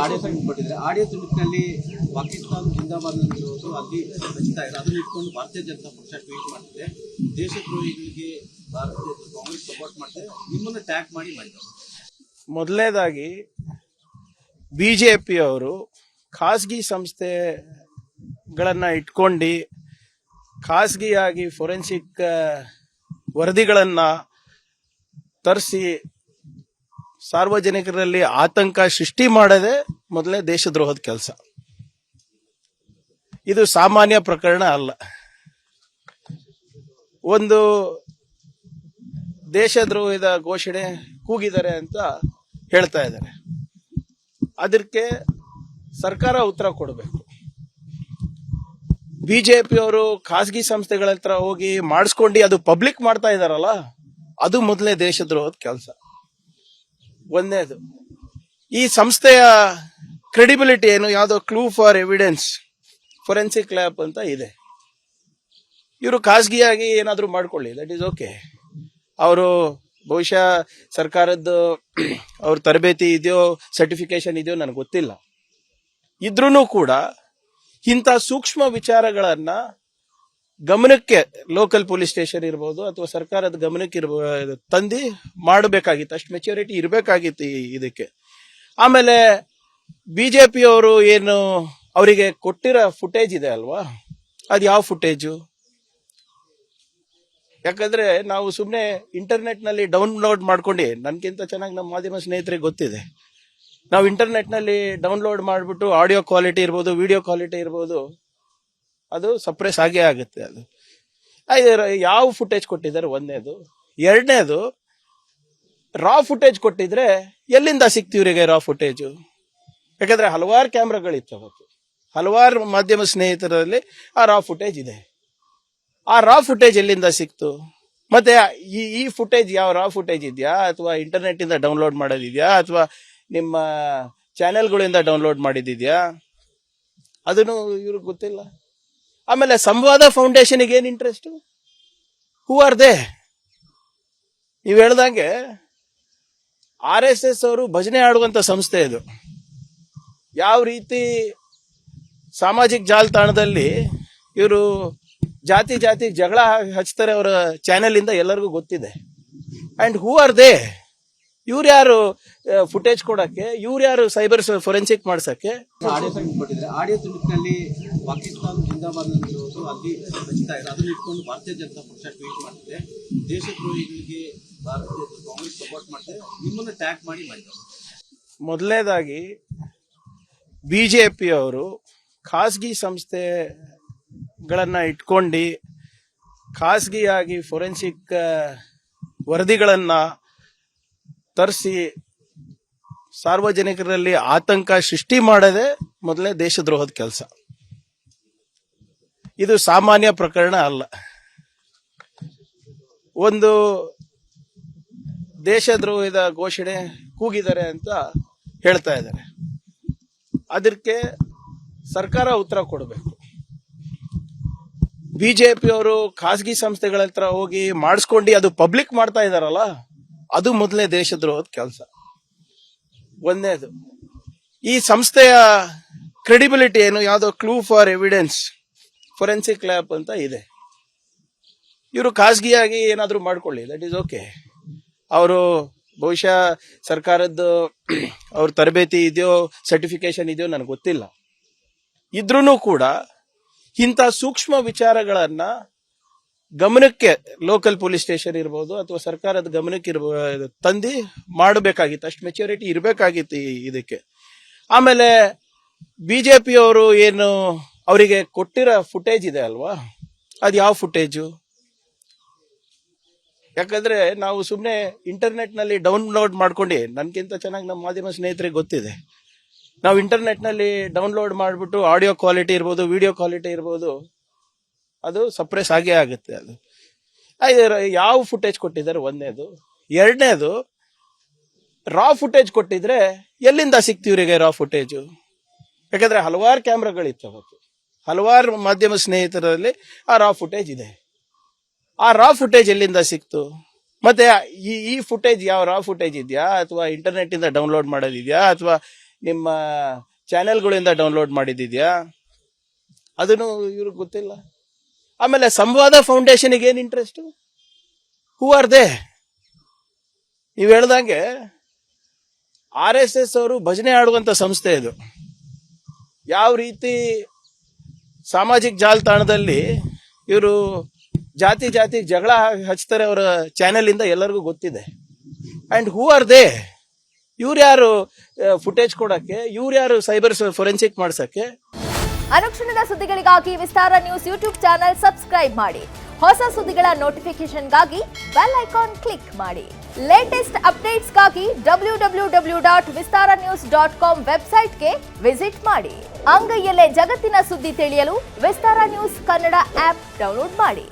Audio site ಕೊಟ್ಟಿದ್ರೆ audio ತುಣುಕಿನಲ್ಲಿ Pakistan ಜಿಂದಾಬಾದ್ ಅಂತಿರೋದು ಅಲ್ಲಿ ರಚಿತಾ ಇದೆ. ಅದನ್ನ ಇಟ್ಕೊಂಡು ಭಾರತೀಯ ಜನತಾ ಪಕ್ಷ ಟ್ವೀಟ್ ಮಾಡ್ತಿದೆ. ದೇಶದ್ರೋಹಿಗಳಿಗೆ ಭಾರತೀಯ ಕಾಂಗ್ರೆಸ್ ಸಪೋರ್ಟ್ ಮಾಡ್ತಿದೆ, ನಿಮ್ಮನ್ನ ಟ್ಯಾಗ್ ಮಾಡಿದ್ದಾರೆ. ಮೊದಲನೇದಾಗಿ ಬಿಜೆಪಿಯವರು ಖಾಸಗಿ ಸಂಸ್ಥೆಗಳನ್ನ ಇಟ್ಕೊಂಡು ಖಾಸಗಿಯಾಗಿ ಫೊರೆನ್ಸಿಕ್ ವರದಿಗಳನ್ನ ತರಿಸಿ ಸಾರ್ವಜನಿಕರಲ್ಲಿ ಆತಂಕ ಸೃಷ್ಟಿ ಮಾಡದೆ ಮೊದಲನೇ ದೇಶದ್ರೋಹದ ಕೆಲಸ. ಇದು ಸಾಮಾನ್ಯ ಪ್ರಕರಣ ಅಲ್ಲ. ಒಂದು ದೇಶದ್ರೋಹದ ಘೋಷಣೆ ಕೂಗಿದ್ದಾರೆ ಅಂತ ಹೇಳ್ತಾ ಇದ್ದಾರೆ. ಅದಕ್ಕೆ ಸರ್ಕಾರ ಉತ್ತರ ಕೊಡಬೇಕು. ಬಿಜೆಪಿಯವರು ಖಾಸಗಿ ಸಂಸ್ಥೆಗಳ ಹತ್ರ ಹೋಗಿ ಮಾಡಿಸ್ಕೊಂಡು ಅದು ಪಬ್ಲಿಕ್ ಮಾಡ್ತಾ ಇದಾರಲ್ಲ, ಅದು ಮೊದಲನೇ ದೇಶದ್ರೋಹದ ಕೆಲಸ. ಒಂದನೇದು, ಈ ಸಂಸ್ಥೆಯ ಕ್ರೆಡಿಬಿಲಿಟಿ ಏನು, ಯಾವುದೋ clue for evidence forensic lab ಅಂತ ಇದೆ. ಇವರು ಖಾಸಗಿಯಾಗಿ ಏನಾದರೂ ಮಾಡ್ಕೊಳ್ಳಿ, ದಟ್ ಈಸ್ ಓಕೆ. ಅವರು ಬಹುಶಃ ಸರ್ಕಾರದ್ದು ಅವ್ರ ತರಬೇತಿ ಇದೆಯೋ ಸರ್ಟಿಫಿಕೇಶನ್ ಇದೆಯೋ ನನಗೆ ಗೊತ್ತಿಲ್ಲ. ಇದ್ರೂ ಕೂಡ ಇಂಥ ಸೂಕ್ಷ್ಮ ವಿಚಾರಗಳನ್ನ ಗಮನಕ್ಕೆ ಲೋಕಲ್ ಪೊಲೀಸ್ ಸ್ಟೇಷನ್ ಇರ್ಬೋದು ಅಥವಾ ಸರ್ಕಾರದ ಗಮನಕ್ಕೆ ತಂದು ಮಾಡಬೇಕಾಗಿತ್ತು. ಅಷ್ಟು ಮೆಚ್ಯೂರಿಟಿ ಇರಬೇಕಾಗಿತ್ತು ಇದಕ್ಕೆ. ಆಮೇಲೆ ಬಿಜೆಪಿಯವರು ಏನು ಅವರಿಗೆ ಕೊಟ್ಟಿರೋ ಫುಟೇಜ್ ಇದೆ ಅಲ್ವಾ, ಅದು ಯಾವ ಫುಟೇಜು? ಯಾಕಂದ್ರೆ ನಾವು ಸುಮ್ಮನೆ ಇಂಟರ್ನೆಟ್ ನಲ್ಲಿ ಡೌನ್ಲೋಡ್ ಮಾಡ್ಕೊಂಡು, ನನ್ಗಿಂತ ಚೆನ್ನಾಗಿ ನಮ್ಮ ಮಾಧ್ಯಮ ಸ್ನೇಹಿತರಿಗೆ ಗೊತ್ತಿದೆ, ನಾವು ಇಂಟರ್ನೆಟ್ ನಲ್ಲಿ ಡೌನ್ಲೋಡ್ ಮಾಡಿಬಿಟ್ಟು ಆಡಿಯೋ ಕ್ವಾಲಿಟಿ ಇರ್ಬೋದು, ವಿಡಿಯೋ ಕ್ವಾಲಿಟಿ ಇರ್ಬೋದು, ಅದು ಸಪ್ರೆಸ್ ಆಗೇ ಆಗುತ್ತೆ. ಅದು ಯಾವ ಫುಟೇಜ್ ಕೊಟ್ಟಿದ್ದಾರೆ ಒಂದನೇದು. ಎರಡನೇದು, ರಾ ಫುಟೇಜ್ ಕೊಟ್ಟಿದ್ರೆ ಎಲ್ಲಿಂದ ಸಿಕ್ತಿ ಇವರಿಗೆ ರಾ ಫುಟೇಜು? ಯಾಕಂದ್ರೆ ಹಲವಾರು ಕ್ಯಾಮ್ರಾಗಳಿತ್ತು ಅವತ್ತು, ಹಲವಾರು ಮಾಧ್ಯಮ ಸ್ನೇಹಿತರಲ್ಲಿ ಆ ರಾ ಫುಟೇಜ್ ಇದೆ. ಆ ರಾ ಫುಟೇಜ್ ಎಲ್ಲಿಂದ ಸಿಕ್ತು? ಮತ್ತೆ ಈ ಫುಟೇಜ್ ಯಾವ ರಾ ಫುಟೇಜ್ ಇದೆಯಾ ಅಥವಾ ಇಂಟರ್ನೆಟ್ ಇಂದ ಡೌನ್ಲೋಡ್ ಮಾಡೋದಿದ್ಯಾ ಅಥವಾ ನಿಮ್ಮ ಚಾನೆಲ್ಗಳಿಂದ ಡೌನ್ಲೋಡ್ ಮಾಡಿದ್ಯಾ? ಅದನ್ನು ಇವ್ರಿಗೆ ಗೊತ್ತಿಲ್ಲ. ಆಮೇಲೆ ಸಂವಾದ ಫೌಂಡೇಶನ್ಗೆ ಏನ್ ಇಂಟ್ರೆಸ್ಟ್? Who are they? ನೀವು ಹೇಳ್ದಂಗೆ RSS ಅವರು ಭಜನೆ ಆಡುವಂತ ಸಂಸ್ಥೆ ಇದು. ಯಾವ ರೀತಿ ಸಾಮಾಜಿಕ ಜಾಲತಾಣದಲ್ಲಿ ಇವರು ಜಾತಿ ಜಗಳ ಹಚ್ತಾರೆ ಅವರ ಚಾನೆಲ್ ಇಂದ ಎಲ್ಲರಿಗೂ ಗೊತ್ತಿದೆ. And who are they? ಇವ್ರು ಯಾರು ಫುಟೇಜ್ ಕೊಡಕ್ಕೆ? ಇವ್ರು ಯಾರು ಸೈಬರ್ ಫೊರೆನ್ಸಿಕ್ ಮಾಡ್ಸಕ್ಕೆ? ಆಡಿಯೋ ಸೈಟ್ ಕೊಟ್ಟಿದ್ರೆ ಆಡಿಯೋ ತುಣುಕಿನಲ್ಲಿ ಪಾಕಿಸ್ತಾನ ಜಿಂದಾಬಾದ್ ಅಂತಿರೋದು ಅಲ್ಲಿ ರಚಿತಾ ಇದೆ. ಅದನ್ನ ಇಟ್ಕೊಂಡು ಭಾರತೀಯ ಜನತಾ ಪಕ್ಷ ಟ್ವೀಟ್ ಮಾಡ್ತಿದೆ. ದೇಶದ್ರೋಹಿಗಳಿಗೆ ಭಾರತೀಯ ಕಾಂಗ್ರೆಸ್ ಸಪೋರ್ಟ್ ಮಾಡ್ತಿದೆ, ನಿಮ್ಮನ್ನ ಟ್ಯಾಗ್ ಮಾಡಿದ್ದಾರೆ. ಮೊದಲನೇದಾಗಿ ಬಿಜೆಪಿಯವರು ಖಾಸಗಿ ಸಂಸ್ಥೆಗಳನ್ನ ಇಟ್ಕೊಂಡು ಖಾಸಗಿಯಾಗಿ ಫೊರೆನ್ಸಿಕ್ ವರದಿಗಳನ್ನ ತರಿಸಿ ಸಾರ್ವಜನಿಕರಲ್ಲಿ ಆತಂಕ ಸೃಷ್ಟಿ ಮಾಡದೆ ಮೊದಲನೇ ದೇಶದ್ರೋಹದ ಕೆಲಸ. ಇದು ಸಾಮಾನ್ಯ ಪ್ರಕರಣ ಅಲ್ಲ. ಒಂದು ದೇಶದ್ರೋಹದ ಘೋಷಣೆ ಕೂಗಿದ್ದಾರೆ ಅಂತ ಹೇಳ್ತಾ ಇದ್ದಾರೆ. ಅದಕ್ಕೆ ಸರ್ಕಾರ ಉತ್ತರ ಕೊಡಬೇಕು. ಬಿಜೆಪಿಯವರು ಖಾಸಗಿ ಸಂಸ್ಥೆಗಳ ಹತ್ರ ಹೋಗಿ ಮಾಡಿಸ್ಕೊಂಡು ಅದು ಪಬ್ಲಿಕ್ ಮಾಡ್ತಾ ಇದಾರಲ್ಲ, ಅದು ಮೊದಲನೇ ದೇಶದ್ರೋಹದ ಕೆಲಸ. ಒಂದನೇದು, ಈ ಸಂಸ್ಥೆಯ ಕ್ರೆಡಿಬಿಲಿಟಿ ಏನು, ಯಾವುದೋ clue for evidence forensic lab ಅಂತ ಇದೆ. ಇವರು ಖಾಸಗಿಯಾಗಿ ಏನಾದರೂ ಮಾಡ್ಕೊಳ್ಳಿ, ದಟ್ ಈಸ್ ಓಕೆ. ಅವರು ಬಹುಶಃ ಸರ್ಕಾರದ್ದು ಅವ್ರ ತರಬೇತಿ ಇದೆಯೋ ಸರ್ಟಿಫಿಕೇಶನ್ ಇದೆಯೋ ನನಗೆ ಗೊತ್ತಿಲ್ಲ. ಇದ್ರೂ ಕೂಡ ಇಂಥ ಸೂಕ್ಷ್ಮ ವಿಚಾರಗಳನ್ನ ಗಮನಕ್ಕೆ ಲೋಕಲ್ ಪೊಲೀಸ್ ಸ್ಟೇಷನ್ ಇರ್ಬೋದು ಅಥವಾ ಸರ್ಕಾರದ ಗಮನಕ್ಕೆ ತಂದು ಮಾಡಬೇಕಾಗಿತ್ತು. ಅಷ್ಟು ಮೆಚ್ಯೂರಿಟಿ ಇರಬೇಕಾಗಿತ್ತು ಇದಕ್ಕೆ. ಆಮೇಲೆ ಬಿಜೆಪಿಯವರು ಏನು ಅವರಿಗೆ ಕೊಟ್ಟಿರೋ ಫುಟೇಜ್ ಇದೆ ಅಲ್ವಾ, ಅದು ಯಾವ ಫುಟೇಜು? ಯಾಕಂದ್ರೆ ನಾವು ಸುಮ್ಮನೆ ಇಂಟರ್ನೆಟ್ ನಲ್ಲಿ ಡೌನ್ಲೋಡ್ ಮಾಡ್ಕೊಂಡು, ನನ್ಗಿಂತ ಚೆನ್ನಾಗಿ ನಮ್ಮ ಮಾಧ್ಯಮ ಸ್ನೇಹಿತರಿಗೆ ಗೊತ್ತಿದೆ, ನಾವು ಇಂಟರ್ನೆಟ್ ನಲ್ಲಿ ಡೌನ್ಲೋಡ್ ಮಾಡಿಬಿಟ್ಟು ಆಡಿಯೋ ಕ್ವಾಲಿಟಿ ಇರ್ಬೋದು, ವಿಡಿಯೋ ಕ್ವಾಲಿಟಿ ಇರ್ಬೋದು, ಅದು ಸಪ್ರೆಸ್ ಆಗೇ ಆಗುತ್ತೆ. ಅದು ಯಾವ ಫುಟೇಜ್ ಕೊಟ್ಟಿದ್ದಾರೆ ಒಂದನೇದು. ಎರಡನೇದು, ರಾ ಫುಟೇಜ್ ಕೊಟ್ಟಿದ್ರೆ ಎಲ್ಲಿಂದ ಸಿಕ್ತಿ ಇವರಿಗೆ ರಾ ಫುಟೇಜು? ಯಾಕಂದ್ರೆ ಹಲವಾರು ಕ್ಯಾಮ್ರಾಗಳಿತ್ತು ಅವತ್ತು, ಹಲವಾರು ಮಾಧ್ಯಮ ಸ್ನೇಹಿತರಲ್ಲಿ ಆ ರಾ ಫುಟೇಜ್ ಇದೆ. ಆ ರಾ ಫುಟೇಜ್ ಎಲ್ಲಿಂದ ಸಿಕ್ತು? ಮತ್ತೆ ಈ ಫುಟೇಜ್ ಯಾವ ರಾ ಫುಟೇಜ್ ಇದೆಯಾ ಅಥವಾ ಇಂಟರ್ನೆಟ್ ಇಂದ ಡೌನ್ಲೋಡ್ ಮಾಡೋದಿದ್ಯಾ ಅಥವಾ ನಿಮ್ಮ ಚಾನೆಲ್ಗಳಿಂದ ಡೌನ್ಲೋಡ್ ಮಾಡಿದ್ಯಾ ಅದನ್ನು ಇವ್ರಿಗೆ ಗೊತ್ತಿಲ್ಲ. ಆಮೇಲೆ ಸಂವಾದ ಫೌಂಡೇಶನ್ಗೆ ಏನ್ ಇಂಟ್ರೆಸ್ಟ್? Who are they? ನೀವು ಹೇಳ್ದಂಗೆ RSS ಅವರು ಭಜನೆ ಆಡುವಂತ ಸಂಸ್ಥೆ ಇದು. ಯಾವ ರೀತಿ ಸಾಮಾಜಿಕ ಜಾಲತಾಣದಲ್ಲಿ ಇವರು ಜಾತಿ ಜಗಳ ಹಚ್ತಾರೆ ಅವರ ಚಾನೆಲ್ ಇಂದ ಎಲ್ಲರಿಗೂ ಗೊತ್ತಿದೆ. And who are they? ಇವ್ರು ಯಾರು ಫುಟೇಜ್ ಕೊಡಕ್ಕೆ? ಇವ್ರು ಯಾರು ಸೈಬರ್ ಫೊರೆನ್ಸಿಕ್ ಮಾಡ್ಸಕ್ಕೆ? ಅನುಕ್ಷಣದ ಸುದ್ದಿಗಳಿಗಾಗಿ ವಿಸ್ತಾರ ನ್ಯೂಸ್ ಯೂಟ್ಯೂಬ್ ಚಾನೆಲ್ ಸಬ್ಸ್ಕ್ರೈಬ್ ಮಾಡಿ. ಹೊಸ ಸುದ್ದಿಗಳ ನೋಟಿಫಿಕೇಶನ್ಗಾಗಿ ಬೆಲ್ ಐಕಾನ್ ಕ್ಲಿಕ್ ಮಾಡಿ. ಲೇಟೆಸ್ಟ್ ಅಪ್ಡೇಟ್ಸ್ಗಾಗಿ www.vistaranews.com ವೆಬ್ಸೈಟ್ಗೆ ವಿಸಿಟ್ ಮಾಡಿ. ಅಂಗೈಯಲ್ಲೇ ಜಗತ್ತಿನ ಸುದ್ದಿ ತಿಳಿಯಲು ವಿಸ್ತಾರ ನ್ಯೂಸ್ ಕನ್ನಡ ಆಪ್ ಡೌನ್ಲೋಡ್ ಮಾಡಿ.